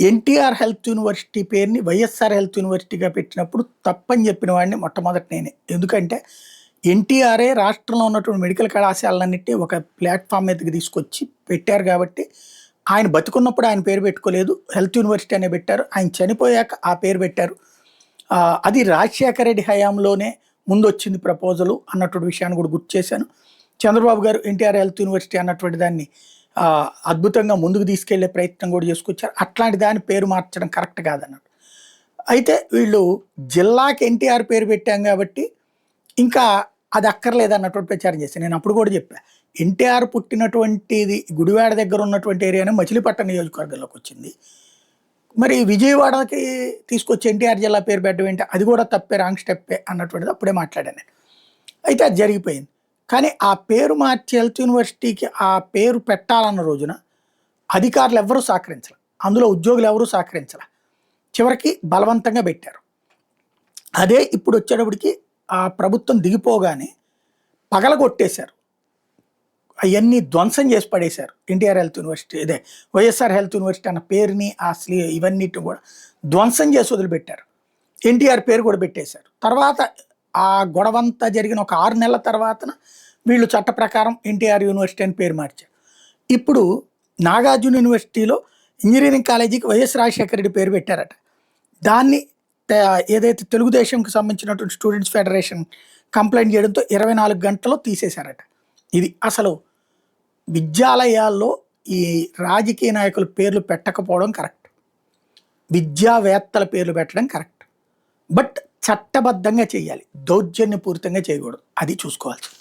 NTR health university పేరుని YSR health యూనివర్సిటీగా పెట్టినప్పుడు తప్పని చెప్పిన వాడిని మొట్టమొదట నేనే. ఎందుకంటే ఎన్టీఆరే రాష్ట్రంలో ఉన్నటువంటి మెడికల్ కళాశాలన్నిటిని ఒక ప్లాట్ఫామ్ మీదకి తీసుకొచ్చి పెట్టారు కాబట్టి, ఆయన బతికున్నప్పుడు ఆయన పేరు పెట్టుకోలేదు. హెల్త్ యూనివర్సిటీ అనే పెట్టారు. ఆయన చనిపోయాక ఆ పేరు పెట్టారు. అది రాజశేఖర రెడ్డి హయాంలోనే ముందొచ్చింది ప్రపోజలు అన్నటువంటి విషయాన్ని కూడా గుర్తు చేశాను. చంద్రబాబు గారు ఎన్టీఆర్ హెల్త్ యూనివర్సిటీ అన్నటువంటి దాన్ని అద్భుతంగా ముందుకు తీసుకెళ్లే ప్రయత్నం కూడా చేసుకొచ్చారు. అట్లాంటి దాని పేరు మార్చడం కరెక్ట్ కాదన్నాడు. అయితే వీళ్ళు జిల్లాకి ఎన్టీఆర్ పేరు పెట్టాం కాబట్టి ఇంకా అది అక్కర్లేదన్నటువంటి ప్రచారం చేశాను. నేను అప్పుడు కూడా చెప్పా, ఎన్టీఆర్ పుట్టినటువంటిది గుడివాడ దగ్గర ఉన్నటువంటి ఏరియానే మచిలీపట్నం నియోజకవర్గంలోకి వచ్చింది. మరి విజయవాడకి తీసుకొచ్చి ఎన్టీఆర్ జిల్లా పేరు పెట్టడం ఏంటి, అది కూడా తప్పే, రాంగ్ స్టెప్పే అన్నటువంటిది అప్పుడే మాట్లాడాను నేను. అయితే అది జరిగిపోయింది. కానీ ఆ పేరు మార్చి హెల్త్ యూనివర్సిటీకి ఆ పేరు పెట్టాలన్న రోజున అధికారులు ఎవరూ సహకరించలే, అందులో ఉద్యోగులు ఎవరూ సహకరించలే. చివరికి బలవంతంగా పెట్టారు. అదే ఇప్పుడు వచ్చేటప్పటికి ఆ ప్రభుత్వం దిగిపోగానే పగలగొట్టేశారు, అవన్నీ ధ్వంసం చేసి పడేశారు. ఎన్టీఆర్ హెల్త్ యూనివర్సిటీ, ఇదే వైఎస్ఆర్ హెల్త్ యూనివర్సిటీ అన్న పేరుని అసలు ఇవన్నిటిని కూడా ధ్వంసం చేసి వదిలిపెట్టారు. ఎన్టీఆర్ పేరు కూడా పెట్టేశారు. తర్వాత ఆ గొడవంతా జరిగిన ఒక 6 నెలల తర్వాతన వీళ్ళు చట్ట ప్రకారం ఎన్టీఆర్ యూనివర్సిటీ అని పేరు మార్చారు. ఇప్పుడు నాగార్జున యూనివర్సిటీలో ఇంజనీరింగ్ కాలేజీకి వైఎస్ రాజశేఖర రెడ్డి పేరు పెట్టారట. దాన్ని ఏదైతే తెలుగుదేశంకి సంబంధించినటువంటి స్టూడెంట్స్ ఫెడరేషన్ కంప్లైంట్ చేయడంతో 24 గంటల్లో తీసేశారట. ఇది అసలు విద్యాలయాల్లో ఈ రాజకీయ నాయకుల పేర్లు పెట్టకపోవడం కరెక్ట్, విద్యావేత్తల పేర్లు పెట్టడం కరెక్ట్. బట్ చట్టబద్ధంగా చేయాలి, దౌర్జన్యపూరితంగా చేయకూడదు. అది చూసుకోవాల్సింది.